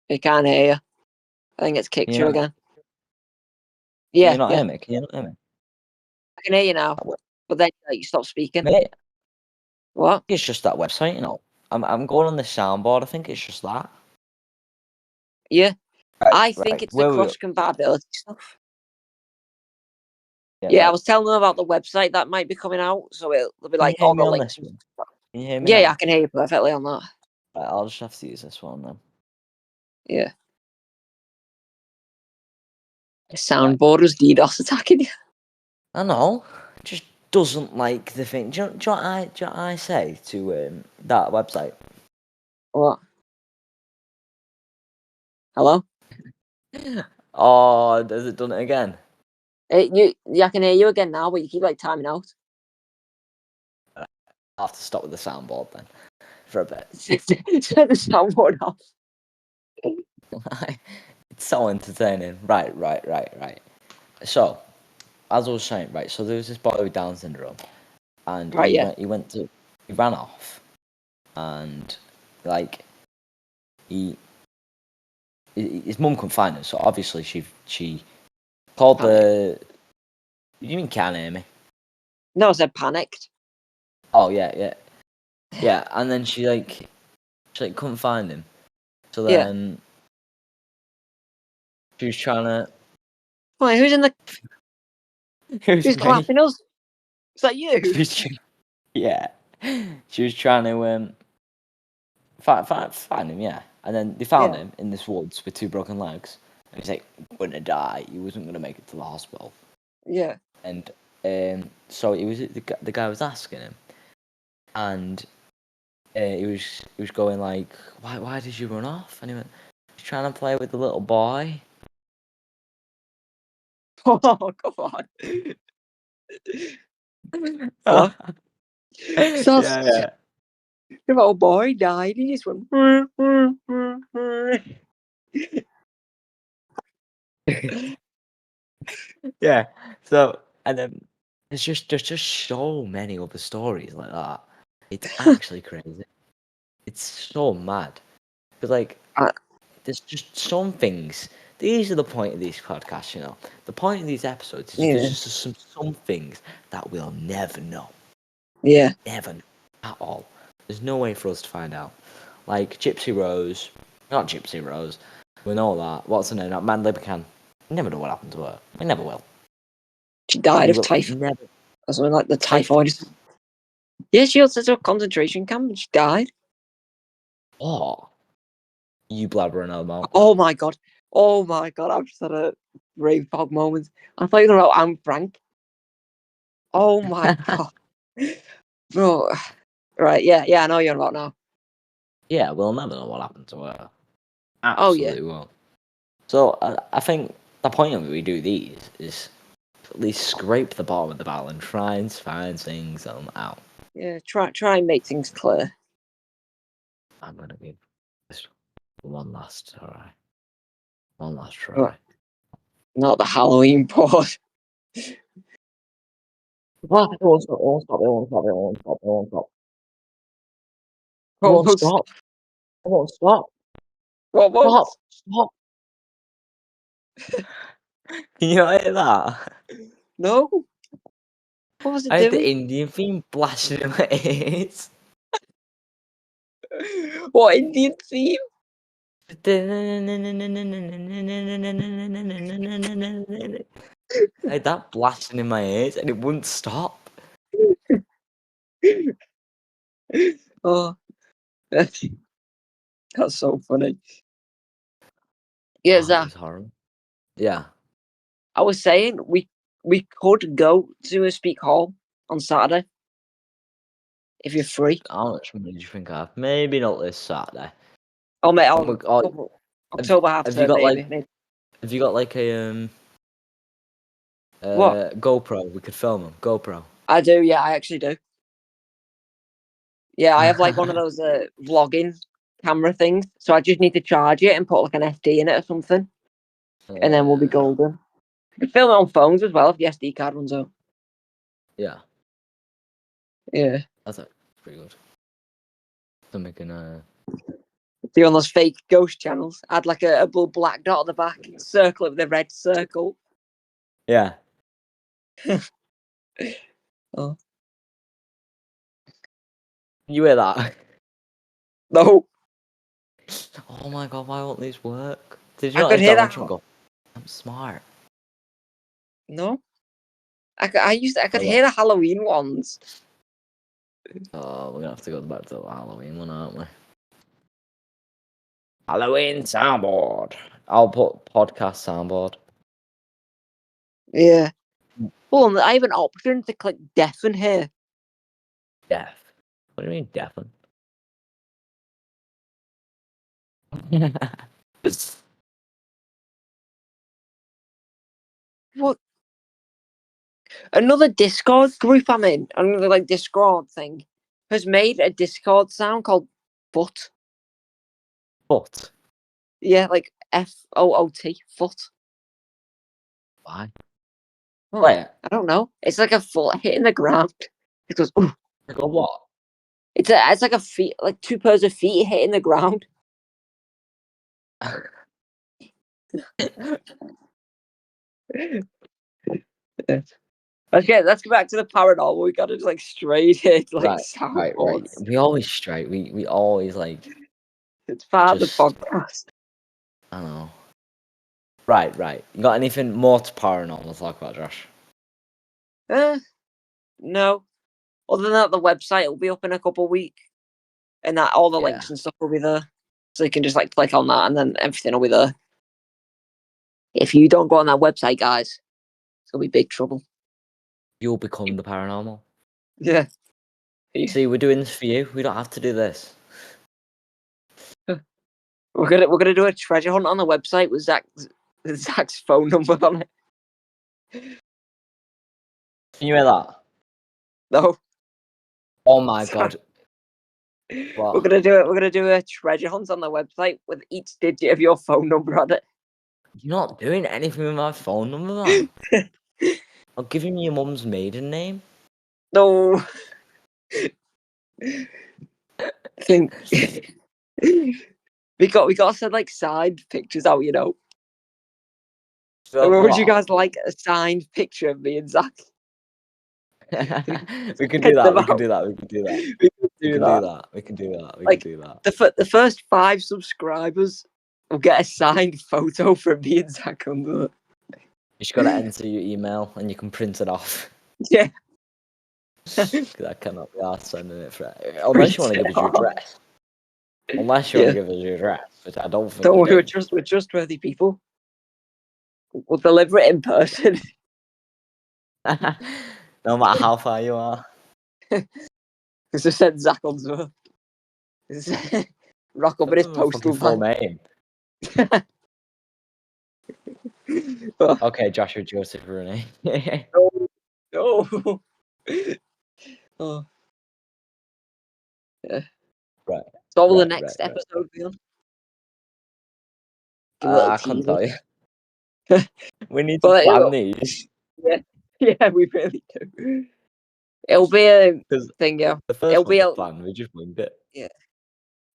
I can't hear you. I think it's kicked you again. Yeah, Can you not hear me? Can you not hear me? I can hear you now. But then you stop speaking. Mate, What? it's just that website, you know. I'm going on the soundboard. I think it's just that. Yeah. Right, I think it's the cross-compatibility stuff. Yeah, I was telling them about the website that might be coming out, so it'll be like all the links. Can you hear me? Yeah, I can hear you perfectly on that. Right, I'll just have to use this one then. Yeah. The soundboard was DDoS attacking you. I know. It just doesn't like the thing. Do you know what I say to that website? What? Hello? Oh, has it done it again? I can hear you again now, but you keep like timing out. I'll have to stop with the soundboard then for a bit. Turn the soundboard off. It's so entertaining. Right. So, as I was saying, right, so there was this boy with Down syndrome, and he ran off, and like his mum couldn't find him, so obviously she called the. You mean can't hear me? No, I said panicked. Oh yeah, and then she couldn't find him, so then she was trying to. Wait, who's in the? Who's clapping us? Is that you? Yeah, she was trying to find him, yeah. And then they found him in this woods with 2 broken legs. And he's like, gonna die. He wasn't gonna make it to the hospital. Yeah. And so he was the guy was asking him, and he was going like, why did you run off? And he went, he's trying to play with the little boy. Oh, come on. What? Yeah. The little boy died. He just went. Yeah. So, and then there's just so many other stories like that. It's actually crazy. It's so mad. Because like there's just some things. These are the point of these podcasts, you know. The point of these episodes is there's just some things that we'll never know. Yeah. Never know at all. There's no way for us to find out. Like Gypsy Rose, not Gypsy Rose. We know that. What's her name? Mandy McCann. We never know what happened to her. We never will. She died of typhoid. Or something like the typhoid. Yeah, she also took a concentration camp and she died. Oh. You blabbering about. Oh my god. I've just had a brave fog moment. I thought you were about Anne Frank. Oh my god, bro. Right, yeah, I know you're about now. Yeah, we'll never know what happened to her. Oh, yeah. Absolutely won't. So I think the point of it we do these is at least scrape the bottom of the barrel and try and find things out. Yeah, try and make things clear. I'm gonna give this one last try. One last try. Right. Not the Halloween pause. What? It won't stop. It won't stop. It won't stop. It won't stop. It won't stop. It won't Almost. stop. It won't stop. What? Stop. Stop. Can you not hear that? No. What was it I heard the doing? Indian theme blasting in my ears. What Indian theme? I had that blasting in my ears and it wouldn't stop. Oh, that's so funny. Yeah, Oh, Zach. it's horrible. Yeah. I was saying we could go to a speak hall on Saturday if you're free. How much money do you think I have? Maybe not this Saturday. Oh mate, have October half you term, got maybe. like maybe. have you got like a What? GoPro? We could film them. GoPro. I do, yeah, I actually do. Yeah, I have like one of those vlogging camera things, so I just need to charge it and put like an FD in it or something, and then we'll be golden. You can film it on phones as well if the SD card runs out. Yeah, Yeah, that's pretty good. So making do on those fake ghost channels. Add like a blue black dot on the back, circle it with a red circle. yeah. Oh You hear that? no, Oh my god, why won't these work? Did you I not could hear hear Donald that. Trump go, I'm smart? No, I could Oh, hear the Halloween ones. Oh, we're gonna have to go back to the Halloween one, aren't we? Halloween soundboard. I'll put podcast soundboard. Yeah. Well, I have an option to click deafen here. Deaf. What do you mean deafen? What? Another Discord group I'm in, another like Discord thing, has made a Discord sound called foot. But Yeah, like FOOT, foot. why? Oh, Wait, I don't know. It's like a foot hitting the ground. It goes. Ooh. like a what? It's like a feet, like two pairs of feet hitting the ground. Okay, let's go back to the paranormal. We got to like straight hit like Right. soundboards. We always straight. We always like. It's part Just- of the podcast. I don't know. Right. You got anything more to paranormal to talk about, Josh? No. Other than that, the website will be up in a couple of weeks, and that all the Yeah. links and stuff will be there, so you can just like click on that, and then everything will be there. If you don't go on that website, guys, it's gonna be big trouble. You'll become the paranormal. Yeah. See, we're doing this for you. We don't have to do this. We're gonna do a treasure hunt on the website with Zach's phone number on it. Can you hear that? No. Oh my god. We're gonna do a treasure hunt on the website with each digit of your phone number on it. You're not doing anything with my phone number, man. I'll give you your mum's maiden name. No. Think we got to send like signed pictures out, you know. Would you guys like a signed picture of me and Zach? We can do that. We can do that. We can do that. We can do that. We Like, can do that. The first 5 subscribers will get a signed photo from me and Zach under. You just gotta enter your email and you can print it off. Yeah. I cannot be asked sending it for unless you want to give us your address. Unless you want to give us your address, which I don't think. Don't worry, we're trustworthy people. We'll deliver it in person. No matter how far you are. Because I said Zach Unsworth. Rock up in his That's my fucking postal full van. name. Oh, Okay, Joshua Joseph Rooney. no. Oh, yeah. Right. So will the Right, next right. episode be on? Give a little I can't teaser. tell you. We need to But plan it'll- these. yeah, we really do. It'll be a 'Cause thing, yeah. the first It'll one be was a planned, we just winged it.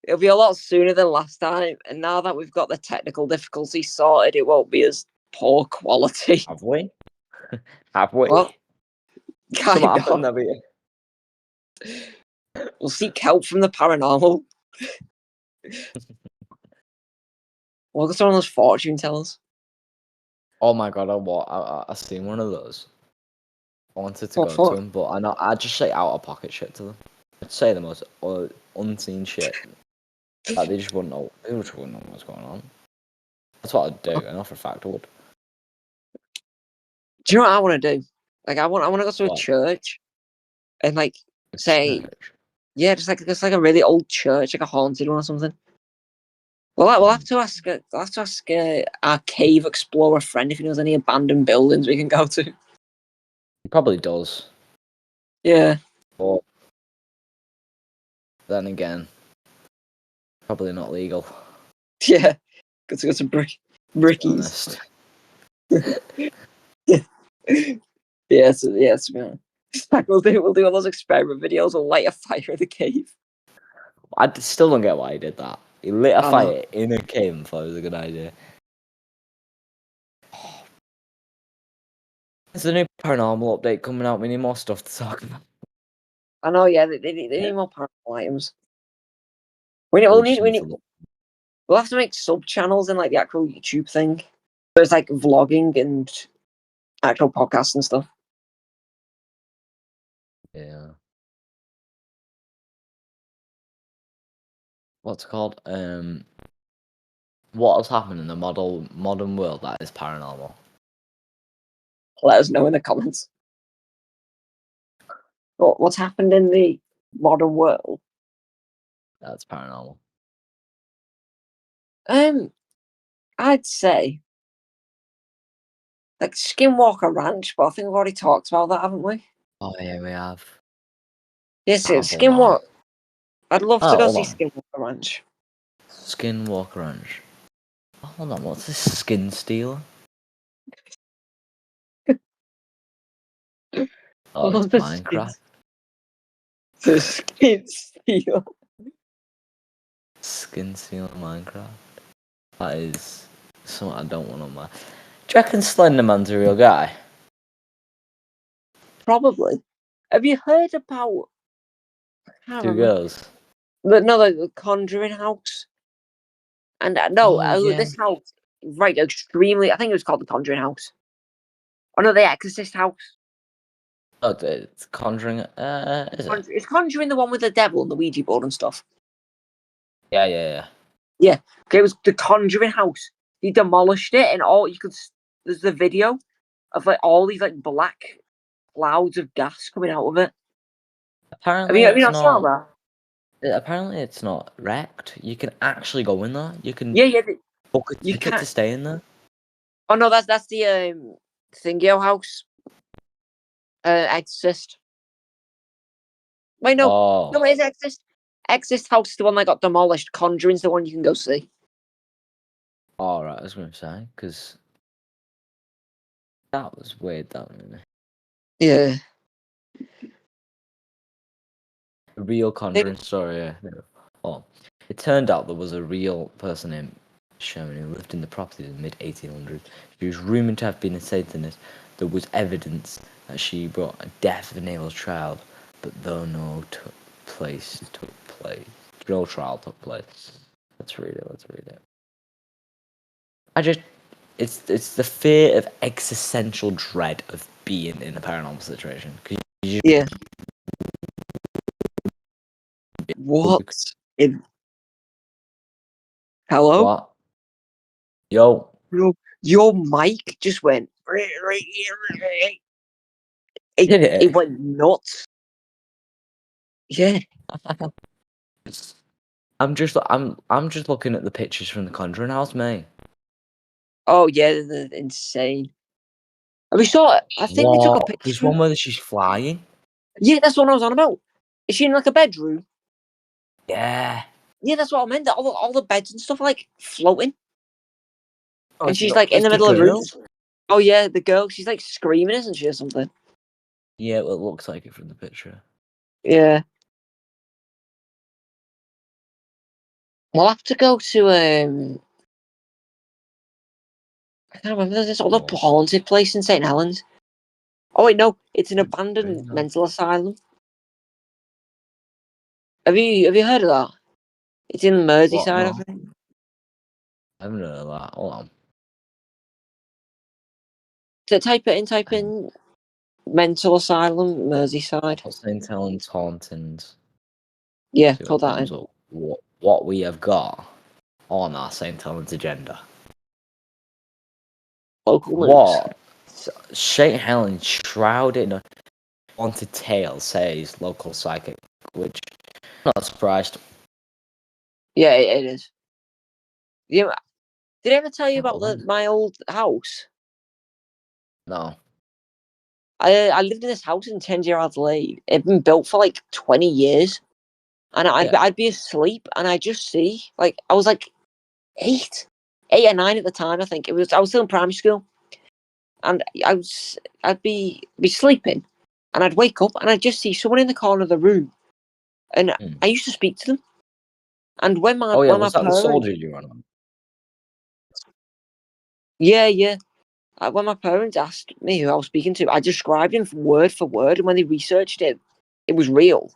it'll be a lot sooner than last time, and now that we've got the technical difficulty sorted, it won't be as poor quality. Have we? Have we? Well, Something kind happened of. that we... We'll seek help from the paranormal. We'll get one of those fortune tellers. Oh my god, I seen one of those. I wanted to What go for? to them, but I'd just say out of pocket shit to them. I'd say the most unseen shit. Like they just wouldn't know. They just wouldn't know what's going on. That's what I'd do. I know for a fact I would. Do you know what I want to do? Like, I want to go to a What? church and like A say, church. yeah, just like a really old church, like a haunted one or something. Well, we'll have to ask. I'll have to ask our cave explorer friend if he knows any abandoned buildings we can go to. He probably does. Yeah, But then again, probably not legal. yeah. Got to go to To be Brickies. honest. Yeah, to be honest. Like, we'll do all those experiment videos. We'll light a fire in the cave. Still don't get why he did that. He lit a I know. fire in a cave and thought it was a good idea. There's a new paranormal update coming out. We need more stuff to talk about. I know. Yeah, they need more paranormal items. We just need need to look. we'll have to make sub channels in like the actual YouTube thing. There's like vlogging and actual podcasts and stuff. Yeah. What's it called? What has happened in the modern world that is paranormal? Let us know in the comments. What's happened in the modern world? That's paranormal. I'd say like Skinwalker Ranch, but I think we've already talked about that, haven't we? Oh yeah, we have. Yes, Hold Skinwalker. I'd love to go hold see on. Skinwalker Ranch. Skinwalker Ranch. Hold on, what's this skin stealer? Oh, it's The Minecraft. The skin steal. Skin stealer Minecraft. That is something I don't want on my. Do you reckon Slenderman's a real guy? Probably. Have you heard about? I can't Two remember. girls. The Conjuring house. And no, Oh, yeah. this house, right? Extremely. I think it was called the Conjuring house. Oh no, the Exorcist house. Oh, it's Conjuring. Is it? It's Conjuring the one with the devil and the Ouija board and stuff. Yeah. Okay, it was the Conjuring house. He demolished it, and all you could. There's the video of like all these like black clouds of gas coming out of it. Apparently, Have you it's not saw not. that? Apparently, it's not wrecked. You can actually go in there. You can Yeah. book a You ticket can't. to stay in there. Oh no, that's the Thingio house. Exorcist. Wait, no, Oh, it is Exorcist. Exorcist house is the one that got demolished. Conjuring's the one you can go see. all right. I was going to say because that was weird. That one. Yeah. A real Conjuring story. Yeah. Oh, it turned out there was a real person named Sherman who lived in the property in the mid 1800s. She was rumored to have been a Satanist. There was evidence that she brought a death of a nameless child, but though no trial took place. Let's read it. It's the fear of existential dread of being in a paranormal situation. 'Cause Yeah. What? Hello? What? Yo. Your mic just went. Did it? It went nuts. Yeah. I'm just looking at the pictures from the Conjuring House, mate. Oh yeah, they're insane. And we saw it. I think they took a There's picture. one where she's flying. Yeah, that's what I was on about. Is she in like a bedroom? Yeah. Yeah, that's what I meant. All the beds and stuff are, like floating, Oh, and it's she's not- like in it's the middle of the room. girl. Oh yeah, the girl. She's like screaming, isn't she, or something? Yeah, well, it looks like it from the picture. Yeah. We'll have to go to I can't remember. There's this other Oh. haunted place in St Helens. Oh wait, no, it's an Very abandoned nice. mental asylum. Have you heard of that? It's in Merseyside, No. I think. I haven't heard of that. Hold on. So type in mental asylum Merseyside. St. Helens Hauntings. Yeah, See put what that comes in. up. What we have got on our St. Helens agenda. Local news. What? St. Helens shrouded in haunted tale, says local psychic, which I'm not surprised. Yeah, it is. Yeah, did I ever tell you Yeah, about well, my old house? No. I lived in this house in 10-year-old Lane. It'd been built for like 20 years. And Yeah. I'd be asleep and I'd just see, like, I was like 8 or 9 at the time, I think. I was still in primary school. And I'd be sleeping and I'd wake up and I'd just see someone in the corner of the room. And I used to speak to them. And when my Was that the parents, soldier you were on? yeah. When my parents asked me who I was speaking to, I described him word for word. And when they researched it, it was real.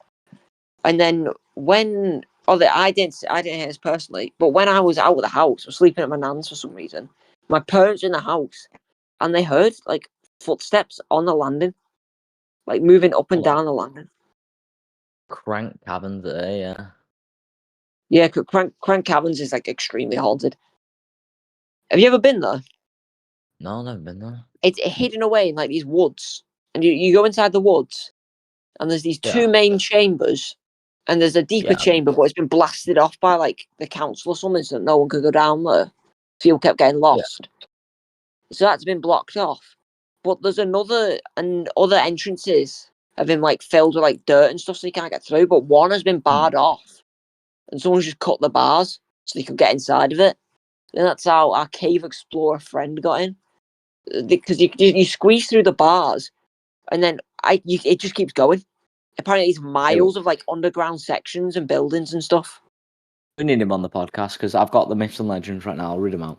And then I didn't hear this personally, but when I was out of the house, I was sleeping at my nan's for some reason. My parents were in the house, and they heard like footsteps on the landing, like moving up and down the landing. Crank cabin there, yeah. Yeah, Crank Caverns is like extremely haunted. Have you ever been there? No, I've never been there. It's hidden away in like these woods, and you go inside the woods, and there's these two Yeah. main chambers, and there's a deeper Yeah. chamber, but it's been blasted off by like the council or something, so no one could go down there. People kept getting lost, so that's been blocked off. But there's other entrances have been like filled with like dirt and stuff, so you can't get through. But one has been barred off, and someone's just cut the bars so they could get inside of it. And that's how our cave explorer friend got in, because you squeeze through the bars, and then it just keeps going. Apparently, it's miles of like underground sections and buildings and stuff. We need him on the podcast because I've got the myths and legends right now. I'll read them out.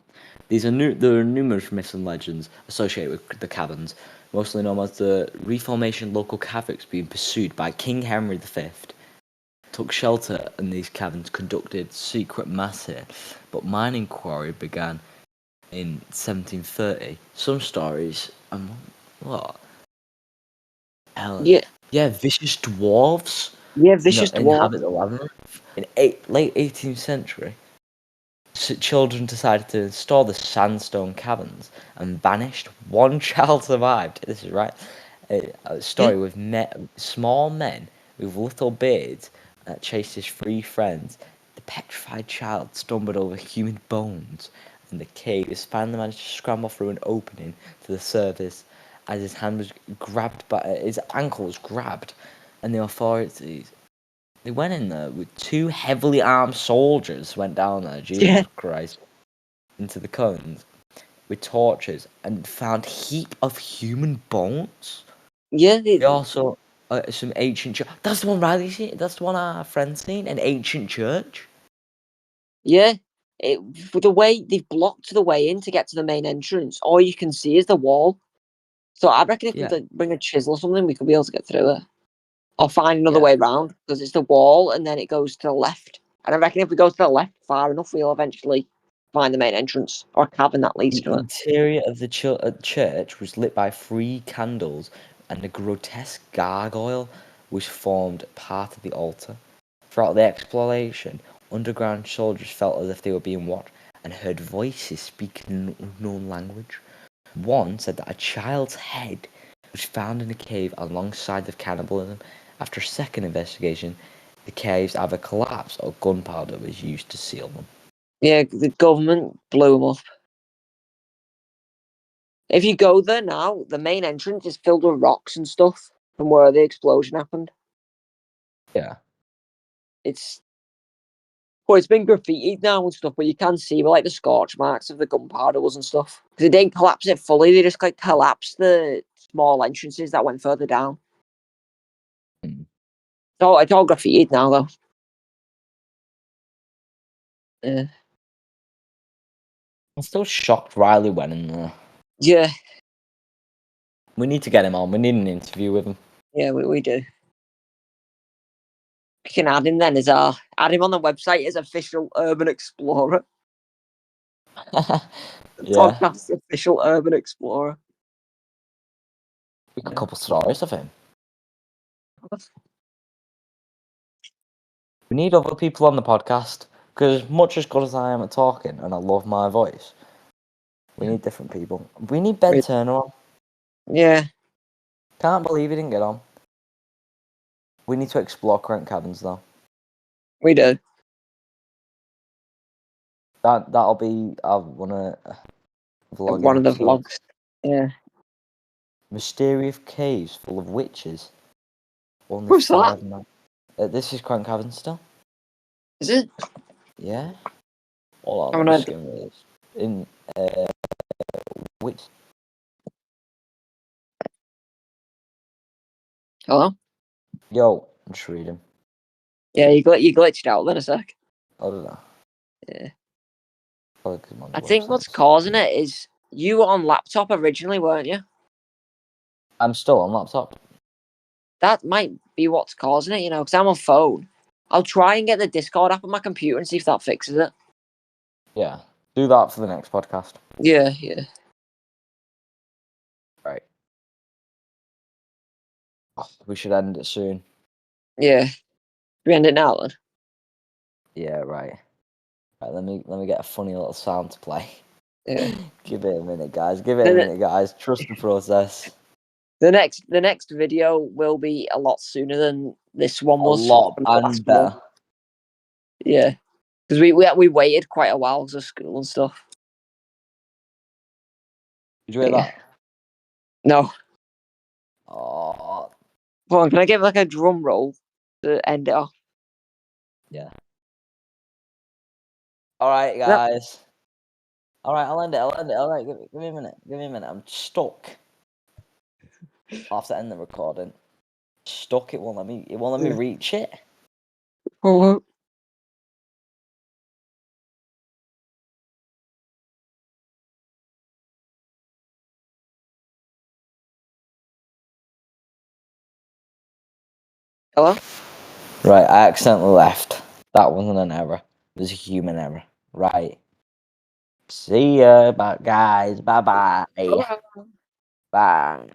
There are numerous myths and legends associated with the caverns, mostly known as the Reformation local catholics being pursued by King Henry V. Took shelter in these caverns, conducted secret mass here, but mining quarry began in 1730. Some stories, what? Hell, Yeah, vicious dwarves. yeah, vicious dwarf. Inhabit the labyrinth. In late 18th century, children decided to install the sandstone caverns and vanished. One child survived. This is right. A story with small men with little beards that chased his three friends. The petrified child stumbled over human bones in the cave. His finally managed to scramble through an opening to the surface as his hand was grabbed his ankle was grabbed, and the authorities. They went in there with two heavily armed soldiers. Went down there, Jesus Christ, into the cones with torches and found heap of human bones. Yeah, They also some ancient church. That's the one Riley seen. That's the one our friend's seen. An ancient church. yeah. The way they've blocked the way in to get to the main entrance, all you can see is the wall. So I reckon if we like, bring a chisel or something, we could be able to get through it, or find another way around because it's the wall and then it goes to the left. And I reckon if we go to the left far enough, we'll eventually find the main entrance or a cabin that leads to it. The interior of the church was lit by 3 candles, and a grotesque gargoyle was formed part of the altar. Throughout the exploration, underground soldiers felt as if they were being watched and heard voices speaking an unknown language. One said that a child's head was found in a cave alongside of cannibalism. After a second investigation, the caves either collapsed or gunpowder was used to seal them. Yeah, the government blew them up. If you go there now, the main entrance is filled with rocks and stuff from where the explosion happened. Yeah. It's been graffitied now and stuff, but you can see like the scorch marks of the gunpowder was and stuff. Because they didn't collapse it fully; they just like collapsed the small entrances that went further down. Mm. So it's all graffitied now, though. Yeah. I'm still shocked Riley went in there. Yeah, We need to get him on. We need an interview with him. yeah, we do. We can add him then add him on the website as official urban explorer. Yeah. Podcast official urban explorer. We got a couple stories of him. We need other people on the podcast because, much as good as I am at talking and I love my voice, we need different people. We need Ben Right. Turner on. Yeah, Can't believe he didn't get on. We need to explore Crent Cabins though. we do. That'll be I wanna vlog. One of the vlogs. Yeah. Mysterious caves full of witches. Only Who's that? 5 nights. This is Crent Cabins still. Is it? Yeah. Hold I'm on, gonna- I'm just gonna read this. In witch. Hello? Yo, I'm just reading. Yeah, you glitched out then a sec. I don't know. Yeah. Probably 'cause I'm on the I think website. what's causing it is you were on laptop originally, weren't you? I'm still on laptop. That might be what's causing it, you know, because I'm on phone. I'll try and get the Discord app on my computer and see if that fixes it. Yeah. Do that for the next podcast. Yeah, yeah. Right. We should end it soon. Yeah. We end it now then. Yeah, right. Right, let me get a funny little sound to play. Yeah. Give it a minute, guys. Give it a minute, guys. Trust the process. The next video will be a lot sooner than this one A was. lot from the last and better. one. Yeah. Because we waited quite a while because of school and stuff. Did you hear Yeah. that? No. Oh, Hold on, can I give like a drum roll to end it off? yeah. All right, guys. All right, I'll end it. All right, give me a minute. Give me a minute. I'm stuck. I'll have to end the recording. Stuck. It won't let me. It won't let me reach it. Oh. Hello? Right, I accidentally left. That wasn't an error. It was a human error. Right. See ya, guys. Bye-bye. Bye.